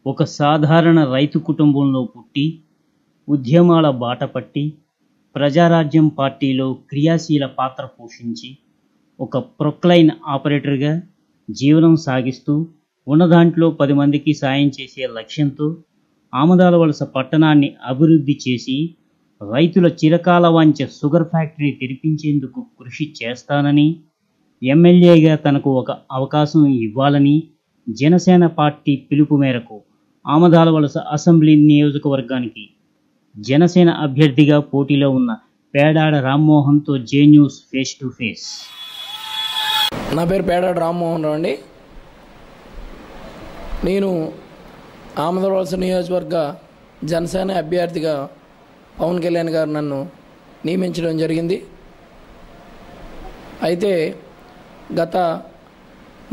ఒక సాధారణ రైతు కుటుంబంలో పుట్టి, ఉద్యమాల బాట పట్టి, ప్రజారాజ్యం పార్టీలో క్రియాశీల పాత్ర పోషించి, ఒక ప్రొక్లైన్ ఆపరేటర్గా జీవనం సాగిస్తూ, ఉన్నదాంట్లో 10 మందికి సాయం చేసే లక్ష్యంతో ఆమదాలవలస పట్టణాన్ని అభివృద్ధి చేసి, రైతుల చిరకాల వాంఛ షుగర్ ఫ్యాక్టరీ తెరిపించేందుకు కృషి చేస్తానని, ఎమ్మెల్యేగా తనకు ఒక అవకాశం ఇవ్వాలని జనసేన పార్టీ పిలుపు మేరకు ఆమదాలవలస అసెంబ్లీ నియోజకవర్గానికి జనసేన అభ్యర్థిగా పోటీలో ఉన్న పేడాడ రామ్మోహన్తో J news face to face. నా పేరు పేడాడ రామ్మోహన్ రావు అండి. నేను ఆమదాలవలస నియోజకవర్గ జనసేన అభ్యర్థిగా పవన్ కళ్యాణ్ గారు నన్ను నియమించడం జరిగింది. అయితే గత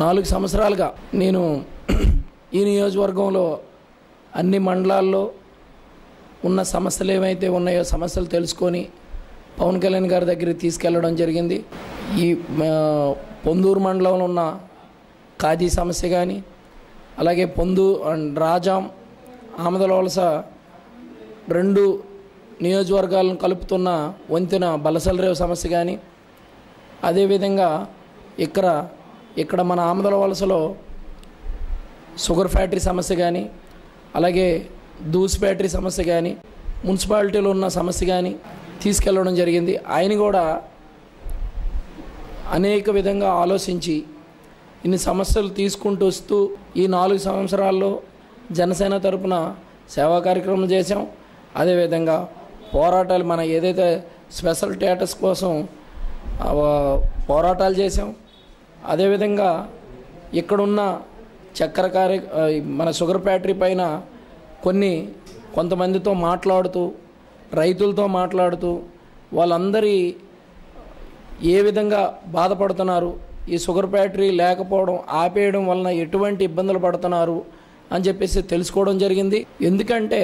4 సంవత్సరాలుగా నేను ఈ నియోజకవర్గంలో అన్ని మండలాల్లో ఉన్న సమస్యలు ఏవైతే ఉన్నాయో సమస్యలు తెలుసుకొని పవన్ కళ్యాణ్ గారి దగ్గరికి తీసుకెళ్ళడం జరిగింది. ఈ పొందూరు మండలంలో ఉన్న ఖాదీ సమస్య కానీ, అలాగే రాజాం ఆమదాలవలస 2 నియోజకవర్గాలను కలుపుతున్న వంతెన బలసలరేవు సమస్య కానీ, అదేవిధంగా ఇక్కడ మన ఆమదాలవలసలో షుగర్ ఫ్యాక్టరీ సమస్య కానీ, అలాగే దూస్ ఫ్యాక్టరీ సమస్య కానీ, మున్సిపాలిటీలో ఉన్న సమస్య కానీ తీసుకెళ్ళడం జరిగింది. ఆయన కూడా అనేక విధంగా ఆలోచించి ఇన్ని సమస్యలు తీసుకుంటూ వస్తూ ఈ 4 సంవత్సరాల్లో జనసేన తరపున సేవా కార్యక్రమం చేశాం. అదేవిధంగా పోరాటాలు మన ఏదైతే స్పెషల్ స్టేటస్ కోసం పోరాటాలు చేశాం. అదేవిధంగా ఇక్కడున్న మన షుగర్ ఫ్యాక్టరీ పైన కొంతమందితో మాట్లాడుతూ, రైతులతో మాట్లాడుతూ వాళ్ళందరి ఏ విధంగా బాధపడుతున్నారు, ఈ షుగర్ ఫ్యాక్టరీ లేకపోవడం ఆపేయడం వలన ఎటువంటి ఇబ్బందులు పడుతున్నారు అని చెప్పేసి తెలుసుకోవడం జరిగింది. ఎందుకంటే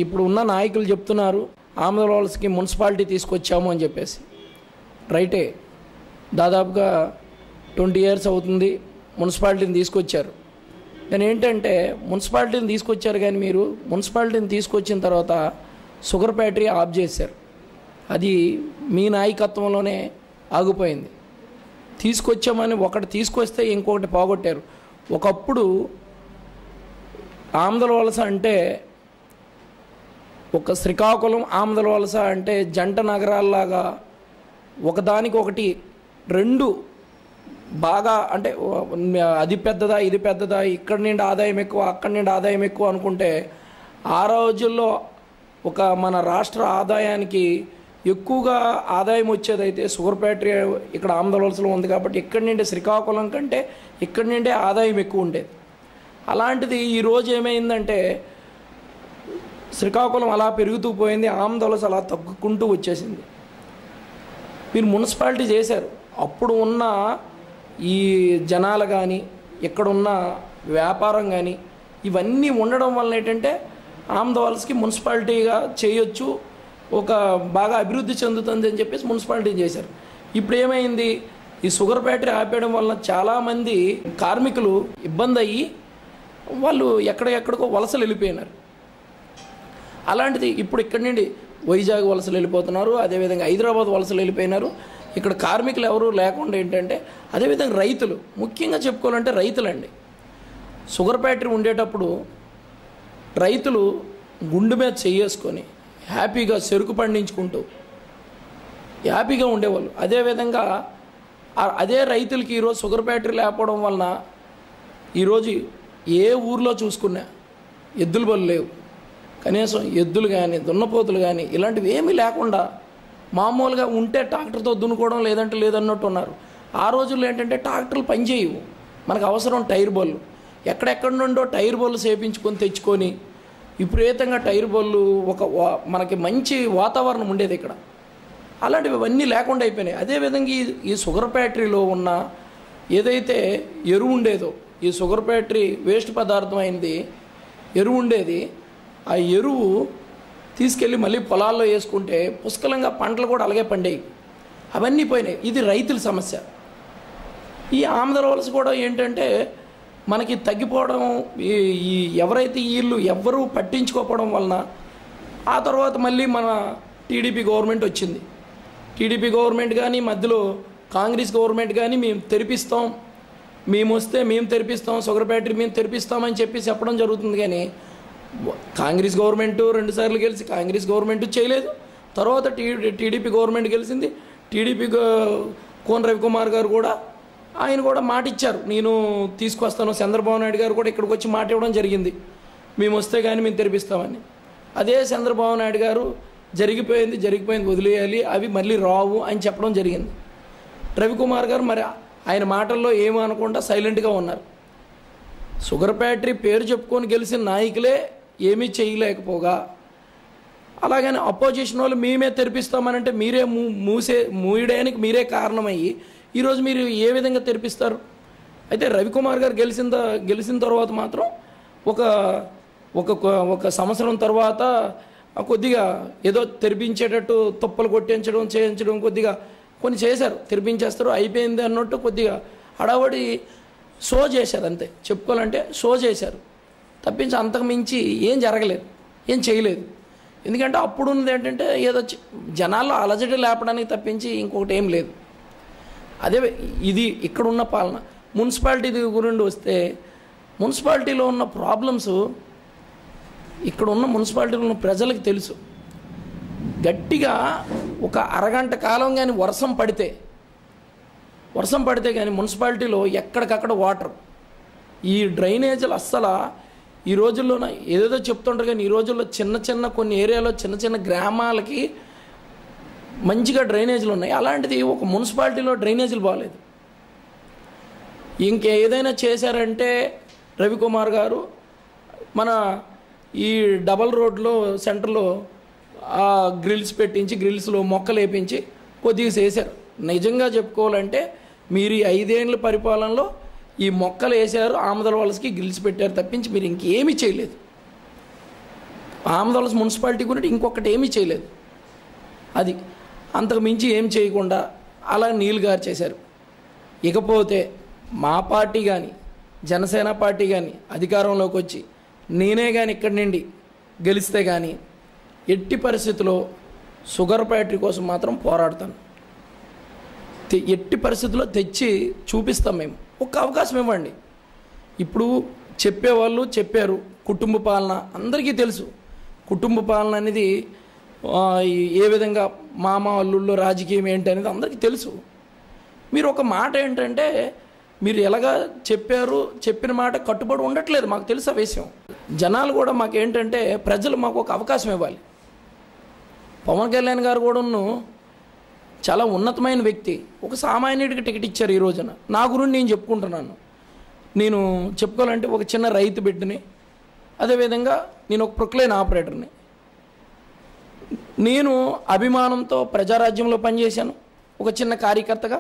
ఇప్పుడు ఉన్న నాయకులు చెప్తున్నారు ఆమదాలవలసకి మున్సిపాలిటీ తీసుకొచ్చాము అని చెప్పేసి. రైటే, దాదాపుగా 20 years అవుతుంది మున్సిపాలిటీని తీసుకొచ్చారు. కానీ ఏంటంటే మున్సిపాలిటీని తీసుకొచ్చారు కానీ మీరు మున్సిపాలిటీని తీసుకొచ్చిన తర్వాత షుగర్ ఫ్యాక్టరీ ఆఫ్ చేశారు. అది మీ నాయకత్వంలోనే ఆగిపోయింది. తీసుకొచ్చామని ఒకటి తీసుకొస్తే ఇంకొకటి పోగొట్టారు. ఒకప్పుడు ఆమదాలవలస అంటే ఒక శ్రీకాకుళం ఆమదాలవలస అంటే జంట నగరాల్లాగా ఒకదానికొకటి 2 బాగా అంటే అది పెద్దదా ఇది పెద్దదా, ఇక్కడి నుండి ఆదాయం ఎక్కువ అక్కడి నుండి ఆదాయం ఎక్కువ అనుకుంటే ఆ రోజుల్లో ఒక మన రాష్ట్ర ఆదాయానికి ఎక్కువగా ఆదాయం వచ్చేదైతే షుగర్ ఫ్యాక్టరీ ఇక్కడ ఆమదాలవలసలో ఉంది కాబట్టి ఇక్కడి నుండి శ్రీకాకుళం కంటే ఇక్కడి నుండే ఆదాయం ఎక్కువ ఉండేది. అలాంటిది ఈరోజు ఏమైందంటే శ్రీకాకుళం అలా పెరుగుతూ పోయింది, ఆమదాలవలస అలా తగ్గుకుంటూ వచ్చేసింది. మీరు మున్సిపాలిటీ చేశారు, అప్పుడు ఉన్న ఈ జనాలు కానీ ఇక్కడున్న వ్యాపారం కానీ ఇవన్నీ ఉండడం వల్ల ఏంటంటే ఆమదాలవలసకి మున్సిపాలిటీగా చేయొచ్చు, ఒక బాగా అభివృద్ధి చెందుతుంది అని చెప్పేసి మున్సిపాలిటీ చేశారు. ఇప్పుడు ఏమైంది, ఈ షుగర్ ఫ్యాక్టరీ ఆపేయడం వల్ల చాలామంది కార్మికులు ఇబ్బంది అయ్యి వాళ్ళు ఎక్కడికో వలసలు వెళ్ళిపోయినారు. అలాంటిది ఇప్పుడు ఇక్కడి నుండి వైజాగ్ వలసలు వెళ్ళిపోతున్నారు, అదేవిధంగా హైదరాబాద్ వలసలు వెళ్ళిపోయినారు. ఇక్కడ కార్మికులు ఎవరు లేకుండా ఏంటంటే అదేవిధంగా రైతులు, ముఖ్యంగా చెప్పుకోవాలంటే రైతులండి. షుగర్ ఫ్యాక్టరీ ఉండేటప్పుడు రైతులు గుండె మీద చేసుకొని హ్యాపీగా చెరుకు పండించుకుంటూ హ్యాపీగా ఉండేవాళ్ళు. అదేవిధంగా అదే రైతులకి ఈరోజు షుగర్ ఫ్యాక్టరీ లేకపోవడం వలన ఈరోజు ఏ ఊర్లో చూసుకున్నా ఎద్దుల బళ్ళు లేవు, కనీసం ఎద్దులు కానీ దున్నపోతులు కానీ ఇలాంటివి ఏమీ లేకుండా మామూలుగా ఉంటే ట్రాక్టర్తో దున్నుకోవడం లేదన్నట్టు ఉన్నారు. ఆ రోజుల్లో ఏంటంటే ట్రాక్టర్లు పనిచేయవు, మనకు అవసరం టైర్ బళ్ళు. ఎక్కడెక్కడి నుండో టైర్ బళ్ళు చేపించుకొని తెచ్చుకొని విపరీతంగా టైర్ బళ్ళు మనకి మంచి వాతావరణం ఉండేది ఇక్కడ. అలాంటివి ఇవన్నీ లేకుండా అయిపోయినాయి. అదేవిధంగా ఈ షుగర్ ఫ్యాక్టరీలో ఉన్న ఏదైతే ఎరువు ఉండేదో, ఈ షుగర్ ఫ్యాక్టరీ వేస్ట్ పదార్థం అయింది ఎరువు ఉండేది, ఆ ఎరువు తీసుకెళ్ళి మళ్ళీ పొలాల్లో వేసుకుంటే పుష్కలంగా పంటలు కూడా అలాగే పండేవి. అవన్నీ పోయినాయి. ఇది రైతుల సమస్య. ఈ ఆమదాలవలస కూడా ఏంటంటే మనకి తగ్గిపోవడం, ఈ ఎవరైతే వీళ్ళు ఎవ్వరూ పట్టించుకోకపోవడం వలన ఆ తర్వాత మళ్ళీ మన టీడీపీ గవర్నమెంట్ వచ్చింది. టీడీపీ గవర్నమెంట్ కానీ మధ్యలో కాంగ్రెస్ గవర్నమెంట్ కానీ మేము తెరిపిస్తాం, మేము వస్తే మేము తెరిపిస్తాం, షుగర్ ఫ్యాక్టరీ మేము తెరిపిస్తామని చెప్పి చెప్పడం జరుగుతుంది. కానీ కాంగ్రెస్ గవర్నమెంట్ 2 సార్లు గెలిచి కాంగ్రెస్ గవర్నమెంట్ చేయలేదు. తర్వాత టీడీపీ గవర్నమెంట్ గెలిచింది. టీడీపీ కోన రవికుమార్ గారు కూడా ఆయన కూడా మాట ఇచ్చారు, నేను తీసుకొస్తాను. చంద్రబాబు నాయుడు గారు కూడా ఇక్కడికి వచ్చి మాట ఇవ్వడం జరిగింది, మేము వస్తే కానీ మేము తెరిపిస్తామని. అదే చంద్రబాబు నాయుడు గారు జరిగిపోయింది వదిలేయాలి, అవి మళ్ళీ రావు అని చెప్పడం జరిగింది. రవికుమార్ గారు మరి ఆయన మాటల్లో ఏమీ అనకుండా సైలెంట్గా ఉన్నారు. షుగర్ ఫ్యాక్టరీ పేరు చెప్పుకొని గెలిచిన నాయకులే ఏమీ చేయలేకపోగా, అలాగని అపోజిషన్ వాళ్ళు మేమే తెరిపిస్తామనంటే మీరే మూయడానికి మీరే కారణమయ్యి ఈరోజు మీరు ఏ విధంగా తెరిపిస్తారు? అయితే రవికుమార్ గారు గెలిచిన తర్వాత మాత్రం ఒక సంవత్సరం తర్వాత కొద్దిగా ఏదో తెరిపించేటట్టు తుప్పలు చేయించడం కొద్దిగా కొన్ని చేశారు, తెరిపించేస్తారు అయిపోయింది అన్నట్టు కొద్దిగా హడావడి షో చేశారు, అంతే చెప్పుకోవాలంటే షో చేశారు తప్పించి అంతకు మించి ఏం జరగలేదు, ఏం చేయలేదు. ఎందుకంటే అప్పుడు ఉన్నది ఏంటంటే ఏదో జనాల్లో అలజడి లేపడానికి తప్పించి ఇంకొకటి ఏం లేదు. అదే ఇది ఇక్కడున్న పాలన. మున్సిపాలిటీ గురించి వస్తే మున్సిపాలిటీలో ఉన్న ప్రాబ్లమ్స్ ఇక్కడ ఉన్న మున్సిపాలిటీలో ఉన్న ప్రజలకు తెలుసు. గట్టిగా ఒక అరగంట కాలం కానీ వర్షం పడితే కానీ మున్సిపాలిటీలో ఎక్కడికక్కడ వాటర్, ఈ డ్రైనేజీలు అస్సలు ఈ రోజుల్లో ఏదేదో చెప్తుంటారు కానీ ఈ రోజుల్లో చిన్న కొన్ని ఏరియాలో చిన్న గ్రామాలకి మంచిగా డ్రైనేజీలు ఉన్నాయి. అలాంటిది ఒక మున్సిపాలిటీలో డ్రైనేజీలు బాగాలేదు. ఇంకేదైనా చేశారంటే రవికుమార్ గారు మన ఈ డబల్ రోడ్లో సెంటర్లో గ్రిల్స్ పెట్టించి గ్రిల్స్లో మొక్కలు వేపించి కొద్దిగా చేశారు. నిజంగా చెప్పుకోవాలంటే మీరు ఈ 5 ఏళ్ళ పరిపాలనలో ఈ మొక్కలు వేశారు, ఆమదల వలసకి గ్రిల్స్ పెట్టారు తప్పించి మీరు ఇంకేమీ చేయలేదు. ఆమదల వలస మున్సిపాలిటీ గురించి ఇంకొకటి ఏమీ చేయలేదు. అది అంతకు మించి ఏం చేయకుండా అలా నీళ్ళు గార్చేశారు. ఇకపోతే మా పార్టీ కానీ జనసేన పార్టీ కానీ అధికారంలోకి వచ్చి నేనే కానీ ఇక్కడి నుండి గెలిస్తే కానీ ఎట్టి పరిస్థితుల్లో షుగర్ ఫ్యాక్టరీ కోసం మాత్రం పోరాడతాను. ఎట్టి పరిస్థితుల్లో తెచ్చి చూపిస్తాం. మేము ఒక అవకాశం ఇవ్వండి. ఇప్పుడు చెప్పేవాళ్ళు చెప్పారు, కుటుంబ పాలన అందరికీ తెలుసు. కుటుంబ పాలన అనేది ఏ విధంగా మామ అల్లుళ్ళు రాజకీయం ఏంటి అనేది అందరికీ తెలుసు. మీరు ఒక మాట ఏంటంటే మీరు ఎలాగా చెప్పిన మాట కట్టుబడి ఉండట్లేదు, మాకు తెలుసు ఆ విషయం. జనాలు కూడా మాకేంటంటే ప్రజలు మాకు ఒక అవకాశం ఇవ్వాలి. పవన్ కళ్యాణ్ గారు కూడాను చాలా ఉన్నతమైన వ్యక్తి, ఒక సామాన్యుడికి టికెట్ ఇచ్చారు. ఈ రోజున నా గురించి నేను చెప్పుకుంటున్నాను. నేను చెప్పుకోవాలంటే ఒక చిన్న రైతు బిడ్డని, అదేవిధంగా నేను ఒక ప్రొక్లైన్ ఆపరేటర్ని. నేను అభిమానంతో ప్రజారాజ్యంలో పనిచేశాను ఒక చిన్న కార్యకర్తగా.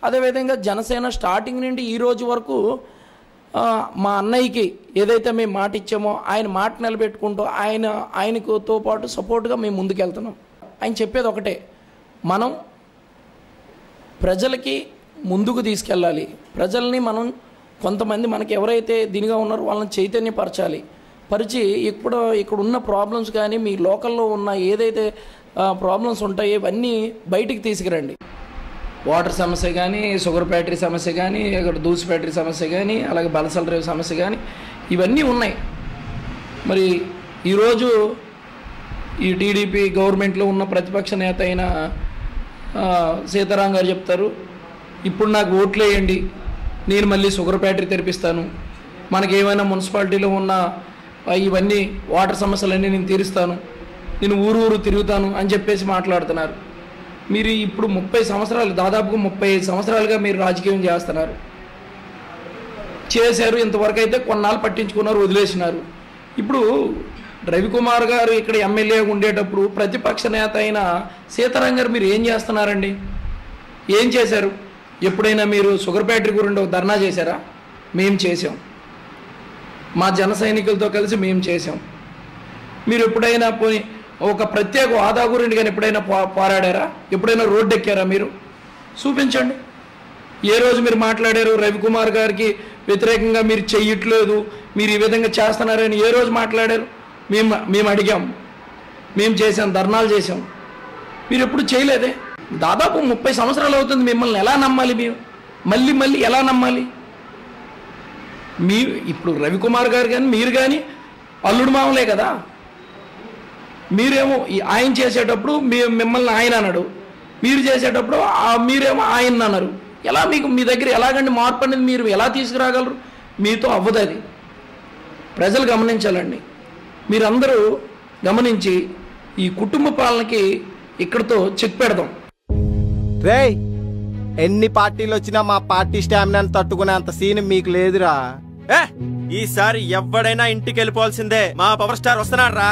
అదేవిధంగా జనసేన స్టార్టింగ్ నుండి ఈ రోజు వరకు మా అన్నయ్యకి ఏదైతే మేము మాట ఇచ్చామో ఆయన మాట నిలబెట్టుకుంటూ ఆయనతో పాటు సపోర్ట్గా మేము ముందుకెళ్తున్నాం. ఆయన చెప్పేది ఒకటే, మనం ప్రజలకి ముందుకు తీసుకెళ్ళాలి. ప్రజల్ని మనం కొంతమంది మనకి ఎవరైతే దీనిగా ఉన్నారో వాళ్ళని చైతన్యపరచాలి. పరిచి ఇక్కడ ఉన్న ప్రాబ్లమ్స్ కానీ మీ లోకల్లో ఉన్న ఏదైతే ప్రాబ్లమ్స్ ఉంటాయో ఇవన్నీ బయటికి తీసుకురండి. వాటర్ సమస్య కానీ, షుగర్ ఫ్యాక్టరీ సమస్య కానీ, ఇక్కడ దూసి ఫ్యాక్టరీ సమస్య కానీ, అలాగే బలసల రేవు సమస్య కానీ ఇవన్నీ ఉన్నాయి. మరి ఈరోజు ఈ టీడీపీ గవర్నమెంట్లో ఉన్న ప్రతిపక్ష నేత అయిన సీతారాం గారు చెప్తారు, ఇప్పుడు నాకు ఓట్లు వేయండి, నేను మళ్ళీ షుగర్ ఫ్యాక్టరీ తెరిపిస్తాను, మనకేమైనా మున్సిపాలిటీలో ఉన్న ఇవన్నీ వాటర్ సమస్యలన్నీ నేను తీరుస్తాను, నేను ఊరు తిరుగుతాను అని చెప్పేసి మాట్లాడుతున్నారు. మీరు ఇప్పుడు 30 సంవత్సరాలు, దాదాపుగా 35 సంవత్సరాలుగా మీరు రాజకీయం చేశారు. ఇంతవరకు అయితే కొన్నాళ్ళు పట్టించుకున్నారు, వదిలేసినారు. ఇప్పుడు రవికుమార్ గారు ఇక్కడ ఎమ్మెల్యేగా ఉండేటప్పుడు ప్రతిపక్ష నేత అయిన సీతారాం గారు మీరు ఏం చేస్తున్నారండి? ఏం చేశారు? ఎప్పుడైనా మీరు షుగర్ ఫ్యాక్టరీ గురించి ఒక ధర్నా చేశారా? మేము చేసాం, మా జన సైనికులతో కలిసి మేము చేసాం. మీరు ఎప్పుడైనా పోయి ఒక ప్రత్యేక హోదా గురించి కానీ ఎప్పుడైనా పోరాడారా? ఎప్పుడైనా రోడ్డు ఎక్కారా? మీరు చూపించండి. ఏ రోజు మీరు మాట్లాడారు? రవికుమార్ గారికి వ్యతిరేకంగా మీరు చెయ్యట్లేదు, మీరు ఈ విధంగా చేస్తున్నారని ఏ రోజు మాట్లాడారు? మేము అడిగాం, మేము చేసాం, ధర్నాలు చేసాం. మీరు ఎప్పుడు చేయలేదే. దాదాపు 30 సంవత్సరాలు అవుతుంది. మిమ్మల్ని ఎలా నమ్మాలి? మేము మళ్ళీ ఎలా నమ్మాలి? ఇప్పుడు రవికుమార్ గారు కానీ మీరు కానీ అల్లుడు మామలే కదా. మీరేమో ఆయన చేసేటప్పుడు మిమ్మల్ని ఆయన అన్నాడు, మీరు చేసేటప్పుడు మీరేమో ఆయన అన్నారు. ఎలా మీ దగ్గర ఎలాగండి మార్పు అనేది మీరు ఎలా తీసుకురాగలరు? మీతో అవ్వదు అది. ప్రజలు గమనించాలండి. మీరందరూ గమనించి ఈ కుటుంబ పాలనకి ఇక్కడతో చెక్ పెడదాం. రేయ్, ఎన్ని పార్టీలు వచ్చినా మా పార్టీ స్టామినాను తట్టుకునే అంత సీన్ మీకు లేదురా. ఈసారి ఎవడైనా ఇంటికి వెళ్ళిపోవాల్సిందే. మా పవర్ స్టార్ వస్తున్నాడు రా.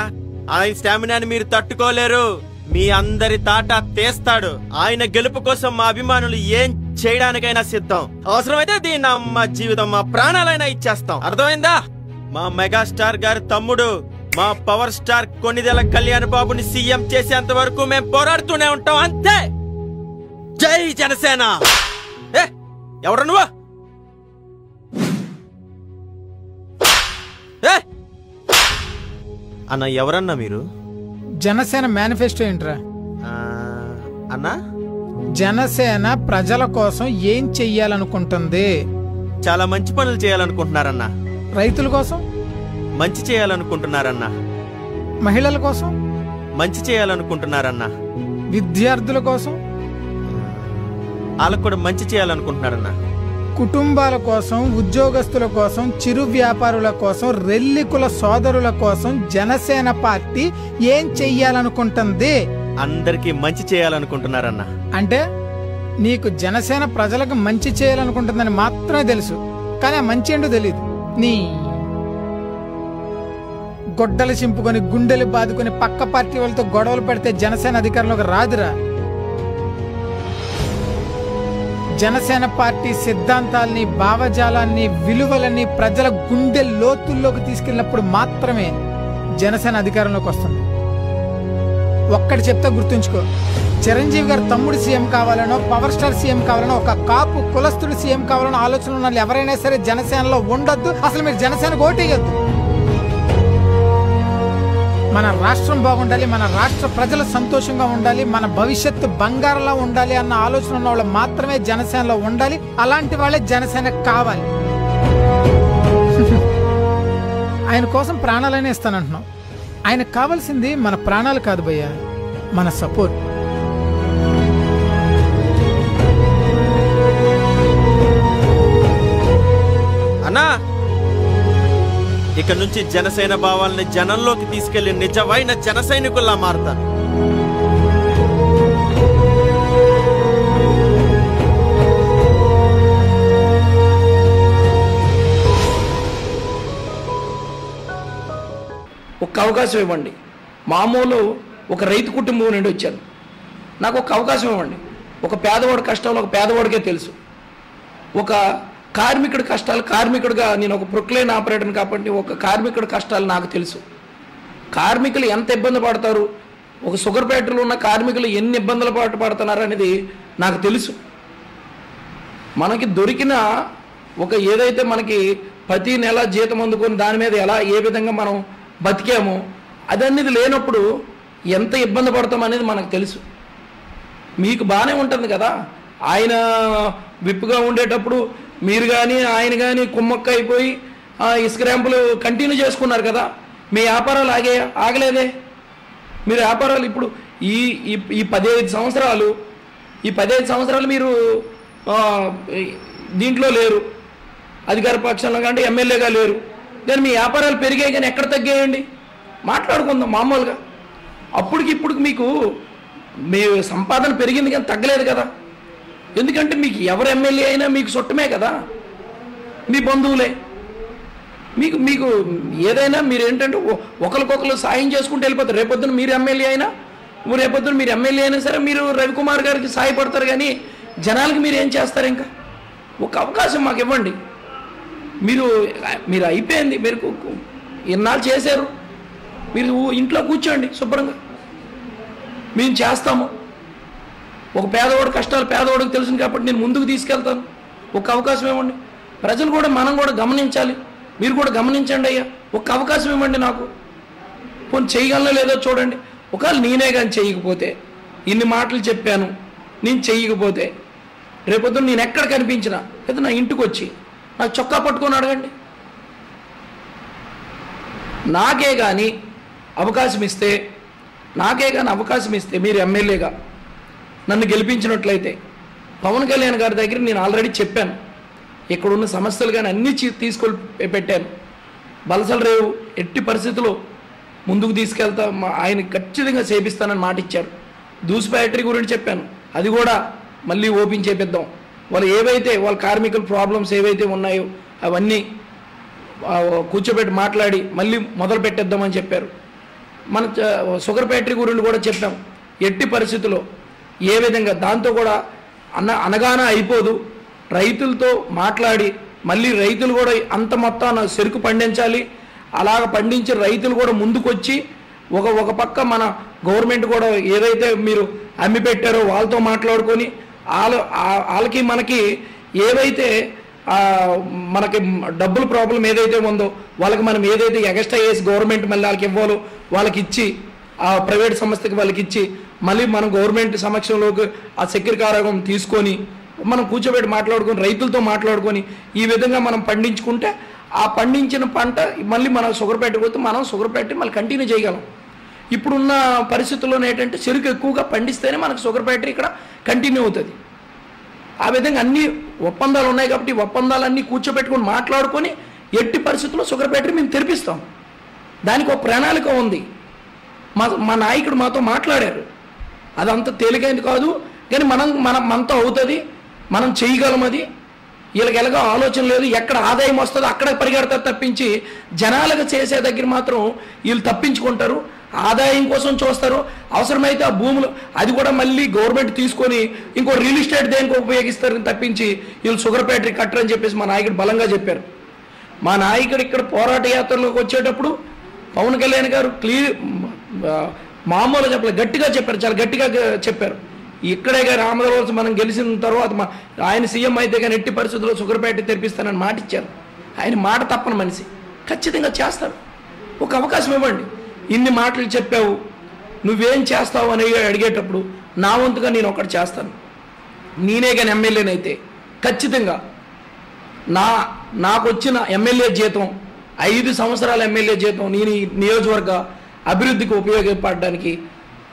ఆయన స్టామినాని మీరు తట్టుకోలేరు. మీ అందరి తాట తీస్తాడు. ఆయన గెలుపు కోసం మా అభిమానులు ఏం చేయడానికైనా సిద్ధం. అవసరమైతే దీన్ని మా జీవితం, మా ప్రాణాలైనా ఇచ్చేస్తాం. అర్థమైందా? మా మెగాస్టార్ గారి తమ్ముడు, మా పవర్ స్టార్ కొన్నిదెల కళ్యాణ్ బాబుని సీఎం చేసేంత వరకు మేము పోరాడుతూనే ఉంటాం. అంతే. జై జనసేన. ఎవరు నువ్వు? అన్న ఎవరన్నా మీరు? జనసేన మేనిఫెస్టో ఏంట్రా అన్నా? జనసేన ప్రజల కోసం ఏం చెయ్యాలనుకుంటుంది? చాలా మంచి పనులు చేయాలనుకుంటున్నారన్నా. రైతుల కోసం మంచి చేయాలనుకుంటున్నారన్నా. మహిళల కోసం మంచి చేయాలనుకుంటున్నారన్నా. విద్యార్థుల కోసం వాళ్ళకు కూడా మంచి చేయాలనుకుంటున్నారన్నా. కుటుంబాల కోసం, ఉద్యోగస్తుల కోసం, చిరు వ్యాపారుల కోసం, రెల్లికుల సోదరుల కోసం జనసేన పార్టీ ఏం చెయ్యాలనుకుంటుంది? అందరికీ మంచి చేయాలనుకుంటున్నారన్నా. అంటే నీకు జనసేన ప్రజలకు మంచి చేయాలనుకుంటుందని మాత్రమే తెలుసు, కానీ ఆ మంచి ఏంటో తెలియదు. నీ గొడ్డలు చింపుకొని గుండెలు బాదుకొని పక్క పార్టీ వాళ్ళతో గొడవలు పెడితే జనసేన అధికారంలోకి రాదురా. జనసేన పార్టీ సిద్ధాంతాల్ని, భావజాలాన్ని, విలువలని ప్రజల గుండె లోతుల్లోకి తీసుకెళ్ళినప్పుడు మాత్రమే జనసేన అధికారంలోకి వస్తుంది. ఒక్కటి చెప్తే గుర్తుంచుకో, చిరంజీవి గారు తమ్ముడు సీఎం కావాలనో, పవర్ స్టార్ సీఎం కావాలనో, ఒక కాపు కులస్తుడు సీఎం కావాలనో ఆలోచన ఉన్న ఎవరైనా సరే జనసేనలో ఉండొద్దు. అసలు మీరు జనసేనకు ఓటేయొద్దు. మన రాష్ట్రం బాగుండాలి, మన రాష్ట్ర ప్రజలు సంతోషంగా ఉండాలి, మన భవిష్యత్తు బంగారంలా ఉండాలి అన్న ఆలోచన ఉన్న వాళ్ళు మాత్రమే జనసేనలో ఉండాలి. అలాంటి వాళ్ళే జనసేన కావాలి. ఆయన కోసం ప్రాణాలనే ఇస్తానంటున్నాం. ఆయనకు కావాల్సింది మన ప్రాణాలు కాదు భయ్యా, మన సపోర్ట్. అన్నా, ఇక నుంచి జనసేన భావాల్ని జనంలోకి తీసుకెళ్లి నిజమైన జన సైనికుల్లా మారుతాను. ఒక అవకాశం ఇవ్వండి. మామూలు ఒక రైతు కుటుంబం నుండి వచ్చాను. నాకు ఒక అవకాశం ఇవ్వండి. ఒక పేదవాడి కష్టాలు ఒక పేదవాడికే తెలుసు. ఒక కార్మికుడి కష్టాలు, కార్మికుడిగా నేను ఒక ప్రొక్లైన్ ఆపరేటర్ని కాబట్టి ఒక కార్మికుడి కష్టాలు నాకు తెలుసు. కార్మికులు ఎంత ఇబ్బంది పడతారు, ఒక షుగర్ ఫ్యాక్టరీలో ఉన్న కార్మికులు ఎన్ని ఇబ్బందులు పడుతున్నారు అనేది నాకు తెలుసు. మనకి దొరికిన ఒక ఏదైతే మనకి ప్రతి నెల జీతం అందుకొని దాని మీద ఏ విధంగా మనం బతికామో అదనేది లేనప్పుడు ఎంత ఇబ్బంది పడతాం అనేది మనకు తెలుసు. మీకు బాగానే ఉంటుంది కదా. ఆయన విప్పుగా ఉండేటప్పుడు మీరు కానీ ఆయన కానీ కుమ్మక్క అయిపోయి ఇసుక ర్యాంపులు కంటిన్యూ చేసుకున్నారు కదా. మీ వ్యాపారాలు ఆగలేదే. మీరు వ్యాపారాలు ఇప్పుడు ఈ 15 సంవత్సరాలు మీరు దీంట్లో లేరు, అధికార పక్షంలో కానీ ఎమ్మెల్యేగా లేరు. కానీ మీ వ్యాపారాలు పెరిగాయి కానీ ఎక్కడ తగ్గాయండి? మాట్లాడుకుందాం మామూలుగా. అప్పటికి ఇప్పుడు మీకు మీ సంపాదన పెరిగింది కానీ తగ్గలేదు కదా. ఎందుకంటే మీకు ఎవరు ఎమ్మెల్యే అయినా మీకు చుట్టమే కదా, మీ బంధువులే. మీకు ఏదైనా మీరు ఏంటంటే ఒకరికొకరు సాయం చేసుకుంటూ వెళ్ళిపోతారు. రేపొద్దున మీరు ఎమ్మెల్యే అయినా సరే మీరు రవికుమార్ గారికి సాయపడతారు. కానీ జనాలకి మీరు ఏం చేస్తారు? ఇంకా ఒక అవకాశం మాకు ఇవ్వండి. మీరు అయిపోయింది, మీరు ఇన్నాళ్ళు చేశారు. మీరు ఇంట్లో కూర్చోండి శుభ్రంగా, మేము చేస్తాము. ఒక పేదవాడి కష్టాలు పేదవాడికి తెలుసు కాబట్టి నేను ముందుకు తీసుకెళ్తాను. ఒక అవకాశం ఇవ్వండి. ప్రజలు కూడా మనం కూడా గమనించాలి. మీరు కూడా గమనించండి అయ్యా, ఒక్క అవకాశం ఇవ్వండి నాకు. పోనీ చేయగలనో లేదో చూడండి. ఒకవేళ నేనే కానీ చేయకపోతే, ఇన్ని మాటలు చెప్పాను, నేను చేయకపోతే రేపొద్దున నేను ఎక్కడ కనిపించినా లేదా నా ఇంటికి వచ్చి నాకు చొక్కా పట్టుకొని అడగండి. నాకే కానీ అవకాశం ఇస్తే మీరు ఎమ్మెల్యేగా నన్ను గెలిపించినట్లయితే పవన్ కళ్యాణ్ గారి దగ్గర నేను ఆల్రెడీ చెప్పాను, ఇక్కడున్న సమస్యలు కానీ అన్నీ తీసుకొని పెట్టాను. బలసల రేవు ఎట్టి పరిస్థితుల్లో ముందుకు తీసుకెళ్తా, ఆయన ఖచ్చితంగా చేపిస్తానని మాట ఇచ్చారు. దూస్ ఫ్యాక్టరీ గురించి చెప్పాను, అది కూడా మళ్ళీ ఓపెన్ చేపిద్దాం. వాళ్ళు ఏవైతే వాళ్ళ కార్మికుల ప్రాబ్లమ్స్ ఏవైతే ఉన్నాయో అవన్నీ కూర్చోబెట్టి మాట్లాడి మళ్ళీ మొదలు పెట్టేద్దామని చెప్పారు. మన షుగర్ ఫ్యాక్టరీ గురించి కూడా చెప్పాం. ఎట్టి పరిస్థితుల్లో ఏ విధంగా దాంతో కూడా అనగానే అయిపోదు, రైతులతో మాట్లాడి మళ్ళీ రైతులు కూడా అంత మొత్తాన చెరుకు పండించాలి. అలాగ పండించి రైతులు కూడా ముందుకొచ్చి ఒక పక్క మన గవర్నమెంట్ కూడా ఏదైతే మీరు అమ్మి పెట్టారో వాళ్ళతో మాట్లాడుకొని వాళ్ళకి మనకి ఏవైతే మనకి డబ్బుల ప్రాబ్లం ఏదైతే ఉందో వాళ్ళకి మనం ఏదైతే ఎక్స్ట్రా వేసి గవర్నమెంట్ మళ్ళీ వాళ్ళకి ఇవ్వాలో వాళ్ళకి ఇచ్చి, ఆ ప్రైవేట్ సంస్థకి వాళ్ళకి ఇచ్చి మళ్ళీ మనం గవర్నమెంట్ సమక్షంలోకి ఆ చక్కెర కారకం తీసుకొని మనం కూర్చోబెట్టి మాట్లాడుకొని రైతులతో మాట్లాడుకొని ఈ విధంగా మనం పండించుకుంటే ఆ పండించిన పంట మళ్ళీ మనం షుగర్ ఫ్యాక్టరీ పోతే మనం షుగర్ ఫ్యాక్టరీ మళ్ళీ కంటిన్యూ చేయగలం. ఇప్పుడున్న పరిస్థితుల్లోనే ఏంటంటే చెరుకు ఎక్కువగా పండిస్తేనే మనకు షుగర్ ఫ్యాక్టరీ ఇక్కడ కంటిన్యూ అవుతుంది. ఆ విధంగా అన్ని ఒప్పందాలు ఉన్నాయి కాబట్టి ఒప్పందాలన్నీ కూర్చోబెట్టుకొని మాట్లాడుకొని ఎట్టి పరిస్థితుల్లో షుగర్ ఫ్యాక్టరీ మేము తెరిపిస్తాం. దానికి ఒక ప్రణాళిక ఉంది. మా నాయకుడు మాతో మాట్లాడారు. అదంత తేలికైంది కాదు, కానీ మనతో అవుతుంది, మనం చేయగలం. అది వీళ్ళకి ఎలాగో ఆలోచన లేదు, ఎక్కడ ఆదాయం వస్తుందో అక్కడ పరిగెడతారు తప్పించి జనాలకు చేసే దగ్గర మాత్రం వీళ్ళు తప్పించుకుంటారు, ఆదాయం కోసం చూస్తారు. అవసరమైతే ఆ భూములు అది కూడా మళ్ళీ గవర్నమెంట్ తీసుకొని ఇంకో రియల్ ఎస్టేట్ దేనికి ఉపయోగిస్తారని తప్పించి వీళ్ళు షుగర్ ఫ్యాక్టరీ కట్టరని చెప్పేసి మా నాయకుడు బలంగా చెప్పారు. మా నాయకుడు ఇక్కడ పోరాట యాత్రలోకి వచ్చేటప్పుడు పవన్ కళ్యాణ్ గారు మామూలుగా చెప్పలేదు, గట్టిగా చెప్పారు, చాలా గట్టిగా చెప్పారు. ఇక్కడే కానీ ఆంధ్రప్రదేశ్ మనం గెలిచిన తర్వాత ఆయన సీఎం అయితే కానీ ఎట్టి పరిస్థితుల్లో షుగర్ ఫ్యాక్టరీ తెరిపిస్తానని మాట ఇచ్చారు. ఆయన మాట తప్పని మనిషి, ఖచ్చితంగా చేస్తారు. ఒక అవకాశం ఇవ్వండి. ఇన్ని మాటలు చెప్పావు, నువ్వేం చేస్తావు అని అడిగేటప్పుడు నా వంతుగా నేను ఒకటి చేస్తాను. నేనే కానీ ఎమ్మెల్యేనైతే ఖచ్చితంగా నాకు వచ్చిన ఎమ్మెల్యే జీతం 5 సంవత్సరాల ఎమ్మెల్యే జీతం నేను ఈ నియోజకవర్గ అభివృద్ధికి ఉపయోగపడడానికి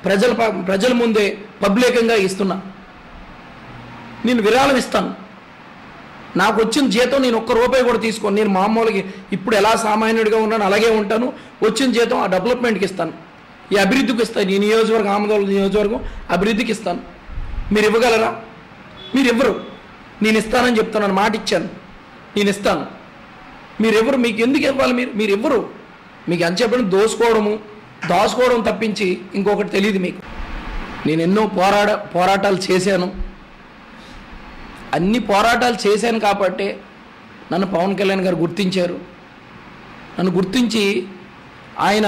ప్రజల ముందే పబ్లికంగా ఇస్తున్నా. నేను విరాళం ఇస్తాను. నాకు వచ్చిన జీతం నేను ₹1 కూడా తీసుకోను. నేను మామూలుగా ఇప్పుడు ఎలా సామాన్యుడిగా ఉన్నాను అలాగే ఉంటాను. వచ్చిన జీతం ఆ డెవలప్మెంట్కి ఇస్తాను, ఈ అభివృద్ధికి ఇస్తాను. ఈ నియోజకవర్గం ఆమదోళ నియోజకవర్గం అభివృద్ధికి ఇస్తాను. మీరు ఇవ్వగలరా? మీరు ఇవ్వరు. నేను ఇస్తానని చెప్తున్నాను, మాట ఇచ్చాను, నేను ఇస్తాను. మీరెవరు? మీకు ఎందుకు ఇవ్వాలి? మీరు ఇవ్వరు. మీకు అని చెప్పిన దాచుకోవడం తప్పించి ఇంకొకటి తెలియదు మీకు. నేను ఎన్నో పోరాటాలు చేశాను. అన్ని పోరాటాలు చేశాను కాబట్టి నన్ను పవన్ కళ్యాణ్ గారు గుర్తించారు. నన్ను గుర్తించి ఆయన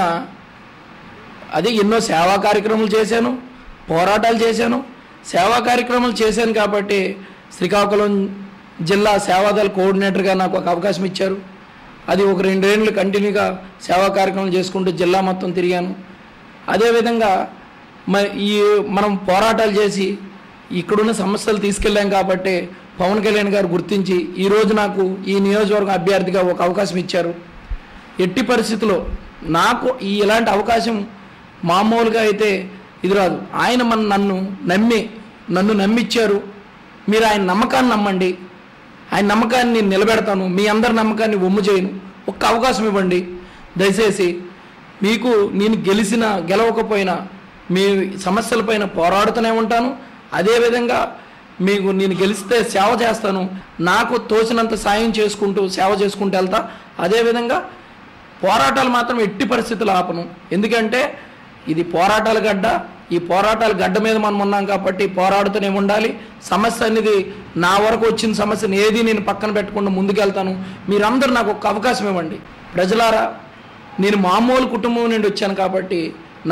అదే ఎన్నో సేవా కార్యక్రమాలు చేశాను, పోరాటాలు చేశాను. సేవా కార్యక్రమాలు చేశాను కాబట్టి శ్రీకాకుళం జిల్లా సేవాదళ కోఆర్డినేటర్గా నాకు ఒక అవకాశం ఇచ్చారు. అది ఒక 2 ఏళ్ళు కంటిన్యూగా సేవా కార్యక్రమాలు చేసుకుంటూ జిల్లా మొత్తం తిరిగాను. అదేవిధంగా మనం పోరాటాలు చేసి ఇక్కడున్న సమస్యలు తీసుకెళ్ళాం కాబట్టి పవన్ కళ్యాణ్ గారు గుర్తించి ఈరోజు నాకు ఈ నియోజకవర్గం అభ్యర్థిగా ఒక అవకాశం ఇచ్చారు. ఎట్టి పరిస్థితుల్లో నాకు ఇలాంటి అవకాశం మామూలుగా అయితే ఇది రాదు. ఆయన నన్ను నమ్మిచ్చారు. మీరు ఆయన నమ్మకాన్ని నమ్మండి. ఆయన నమ్మకాన్ని నేను నిలబెడతాను. మీ అందరి నమ్మకాన్ని ఒమ్ము చేయను. ఒక్క అవకాశం ఇవ్వండి దయచేసి. మీకు నేను గెలవకపోయినా మీ సమస్యలపైన పోరాడుతూనే ఉంటాను. అదేవిధంగా మీకు నేను గెలిస్తే సేవ చేస్తాను. నాకు తోచినంత సాయం చేసుకుంటూ సేవ చేసుకుంటూ వెళ్తా. అదేవిధంగా పోరాటాలు మాత్రం ఎట్టి పరిస్థితులు ఆపను. ఎందుకంటే ఇది పోరాటాల గడ్డ. ఈ పోరాటాల గడ్డ మీద మనం ఉన్నాం కాబట్టి పోరాడుతూనే ఉండాలి. సమస్య అనేది నా వరకు వచ్చిన సమస్యను ఏది నేను పక్కన పెట్టకుండా ముందుకెళ్తాను. మీరందరూ నాకు ఒక అవకాశం ఇవ్వండి. ప్రజలారా, నేను మామూలు కుటుంబం నుండి వచ్చాను కాబట్టి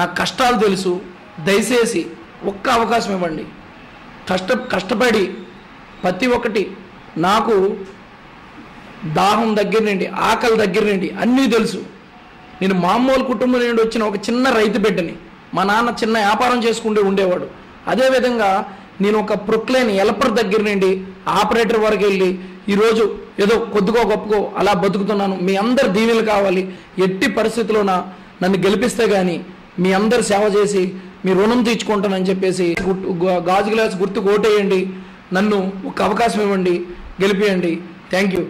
నాకు కష్టాలు తెలుసు. దయచేసి ఒక్క అవకాశం ఇవ్వండి. కష్టపడి ప్రతి ఒక్కటి నాకు దాహం దగ్గర నుండి, ఆకలి దగ్గర నుండి అన్నీ తెలుసు. నేను మామూలు కుటుంబం నుండి వచ్చిన ఒక చిన్న రైతు బిడ్డని. మా నాన్న చిన్న వ్యాపారం చేసుకుంటూ ఉండేవాడు. అదేవిధంగా నేను ఒక ప్రొక్లైన్ హెల్పర్ దగ్గర నుండి ఆపరేటర్ వరకు వెళ్ళి ఈరోజు ఏదో కొద్దిగో గొప్పగో అలా బతుకుతున్నాను. మీ అందరు దీవెనలు కావాలి. ఎట్టి పరిస్థితుల్లోన నన్ను గెలిపిస్తే కానీ మీ అందరు సేవ చేసి మీ రుణం తీర్చుకుంటానని చెప్పేసి గాజు గ్లాస్ గుర్తుకు ఓటేయండి. నన్ను ఒక అవకాశం ఇవ్వండి, గెలిపియండి. Thank you.